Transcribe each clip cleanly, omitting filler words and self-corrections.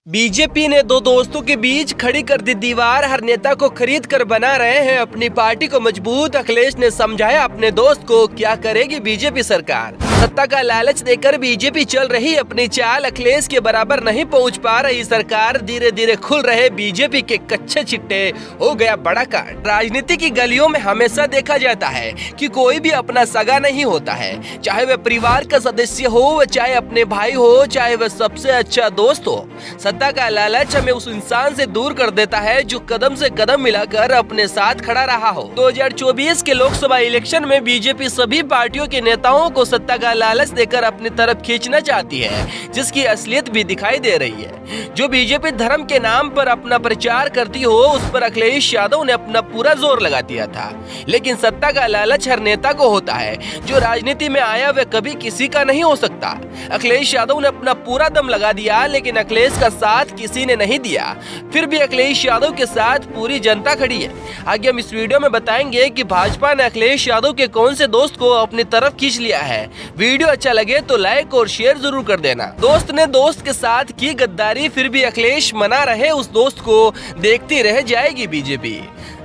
BJP ने दो दोस्तों के बीच खड़ी कर दी दीवार। हर नेता को खरीद कर बना रहे हैं अपनी पार्टी को मजबूत। अखिलेश ने समझाया अपने दोस्त को, क्या करेगी बीजेपी सरकार। सत्ता का लालच देकर बीजेपी चल रही अपनी चाल। अखिलेश के बराबर नहीं पहुंच पा रही सरकार। धीरे धीरे खुल रहे बीजेपी के कच्चे चिट्टे, हो गया बड़ा कांड। राजनीति की गलियों में हमेशा देखा जाता है कि कोई भी अपना सगा नहीं होता है, चाहे वह परिवार का सदस्य हो, चाहे अपने भाई हो, चाहे वह सबसे अच्छा दोस्त हो। सत्ता का लालच हमें उस इंसान से दूर कर देता है जो कदम से कदम मिलाकर अपने साथ खड़ा रहा हो। 2024 के लोकसभा इलेक्शन में बीजेपी सभी पार्टियों के नेताओं को सत्ता का लालच देकर अपनी तरफ खींचना चाहती है, जिसकी असलियत भी दिखाई दे रही है। जो बीजेपी धर्म के नाम पर अपना प्रचार करती हो, उस पर अखिलेश यादव ने अपना पूरा जोर लगा दिया था। लेकिन सत्ता का लालच हर नेता को होता है। जो राजनीति में आया वह कभी किसी का नहीं हो सकता। अखिलेश यादव ने अपना पूरा दम लगा दिया, लेकिन अखिलेश का साथ किसी ने नहीं दिया। फिर भी अखिलेश यादव के साथ पूरी जनता खड़ी है। आगे हम इस वीडियो में बताएंगे कि भाजपा ने अखिलेश यादव के कौन से दोस्त को अपनी तरफ खींच लिया है। वीडियो अच्छा लगे तो लाइक और शेयर जरूर कर देना। दोस्त ने दोस्त के साथ की गद्दारी, फिर भी अखिलेश मना रहे उस दोस्त को, देखती रह जाएगी बीजेपी।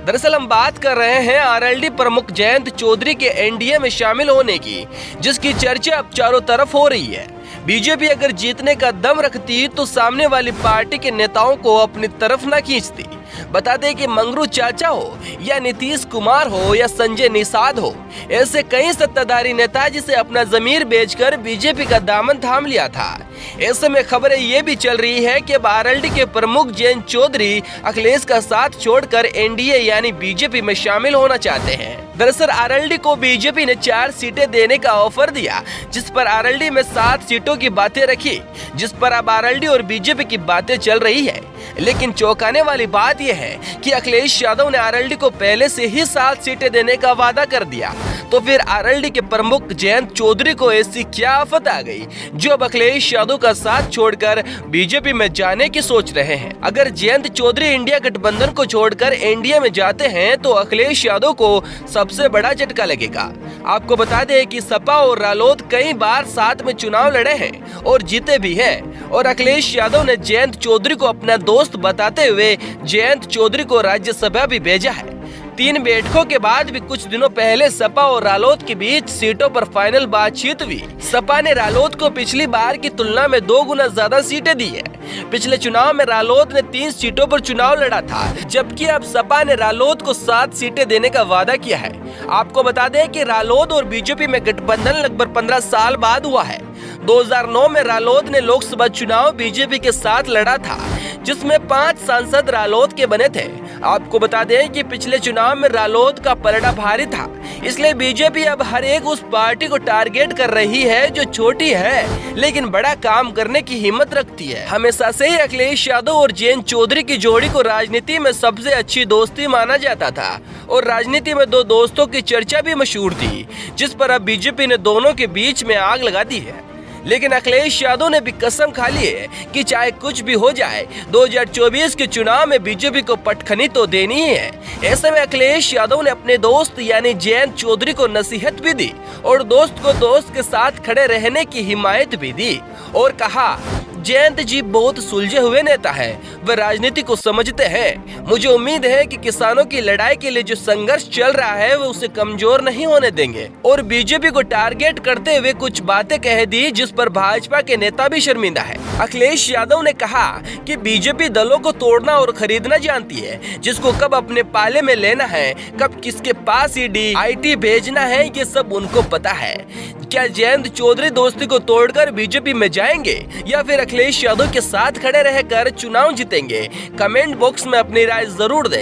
दरअसल हम बात कर रहे हैं आरएलडी प्रमुख जयंत चौधरी के एनडीए में शामिल होने की, जिसकी चर्चा अब चारों तरफ हो रही है। बीजेपी अगर जीतने का दम रखती तो सामने वाली पार्टी के नेताओं को अपनी तरफ न खींचती। बता दें कि मंगरू चाचा हो या नीतीश कुमार हो या संजय निषाद हो, ऐसे कई सत्ताधारी नेता जिसे अपना जमीर बेचकर बीजेपी का दामन थाम लिया था। ऐसे में खबरें ये भी चल रही है कि आरएलडी के प्रमुख जयंत चौधरी अखिलेश का साथ छोड़कर एनडीए यानी बीजेपी में शामिल होना चाहते हैं। दरअसल आरएलडी को बीजेपी ने 4 सीटें देने का ऑफर दिया, जिस पर आरएलडी में 7 सीटों की बातें रखी, जिस पर अब आरएलडी और बीजेपी की बातें चल रही है। लेकिन चौंकाने वाली बात यह है कि अखिलेश यादव ने आरएलडी को पहले से ही 7 सीटें देने का वादा कर दिया। तो फिर आरएलडी के प्रमुख जयंत चौधरी को ऐसी क्या आफत आ गई जो अब अखिलेश यादव का साथ छोड़कर बीजेपी में जाने की सोच रहे हैं। अगर जयंत चौधरी इंडिया गठबंधन को छोड़कर एनडीए में जाते हैं तो अखिलेश यादव को सबसे बड़ा झटका लगेगा। आपको बता दें कि सपा और रालोद कई बार साथ में चुनाव लड़े हैं और जीते भी हैं, और अखिलेश यादव ने जयंत चौधरी को अपना दोस्त बताते हुए जयंत चौधरी को राज्यसभा भी भेजा है। 3 बैठकों के बाद भी कुछ दिनों पहले सपा और रालोद के बीच सीटों पर फाइनल बातचीत हुई। सपा ने रालोद को पिछली बार की तुलना में 2 गुना ज्यादा सीटें दी है। पिछले चुनाव में रालोद ने 3 सीटों पर चुनाव लड़ा था, जबकि अब सपा ने रालोद को 7 सीटें देने का वादा किया है। आपको बता दें कि रालोद और बीजेपी में गठबंधन लगभग 15 साल बाद हुआ है। 2009 में रालोद ने लोकसभा चुनाव बीजेपी के साथ लड़ा था, जिसमें 5 सांसद रालोद के बने थे। आपको बता दें कि पिछले चुनाव में रालोद का पलड़ा भारी था, इसलिए बीजेपी अब हर एक उस पार्टी को टारगेट कर रही है जो छोटी है लेकिन बड़ा काम करने की हिम्मत रखती है। हमेशा से ही अखिलेश यादव और जयंत चौधरी की जोड़ी को राजनीति में सबसे अच्छी दोस्ती माना जाता था, और राजनीति में 2 दोस्तों की चर्चा भी मशहूर थी, जिस पर अब बीजेपी ने दोनों के बीच में आग लगा दी है। लेकिन अखिलेश यादव ने भी कसम खा ली है कि चाहे कुछ भी हो जाए, 2024 के चुनाव में बीजेपी को पटखनी तो देनी ही है। ऐसे में अखिलेश यादव ने अपने दोस्त यानी जयंत चौधरी को नसीहत भी दी और दोस्त को दोस्त के साथ खड़े रहने की हिमायत भी दी, और कहा, जयंत जी बहुत सुलझे हुए नेता हैं, वह राजनीति को समझते हैं। मुझे उम्मीद है कि किसानों की लड़ाई के लिए जो संघर्ष चल रहा है वो उसे कमजोर नहीं होने देंगे। और बीजेपी को टारगेट करते हुए कुछ बातें कह दी, जिस पर भाजपा के नेता भी शर्मिंदा है। अखिलेश यादव ने कहा कि बीजेपी दलों को तोड़ना और खरीदना जानती है, जिसको कब अपने पाले में लेना है, कब किसके पास ईडी आईटी भेजना है, ये सब उनको पता है। क्या जयंत चौधरी दोस्ती को तोड़कर बीजेपी में जाएंगे या फिर अखिलेश यादव के साथ खड़े रहकर चुनाव जीतेंगे? कमेंट बॉक्स में अपनी राय जरूर दें।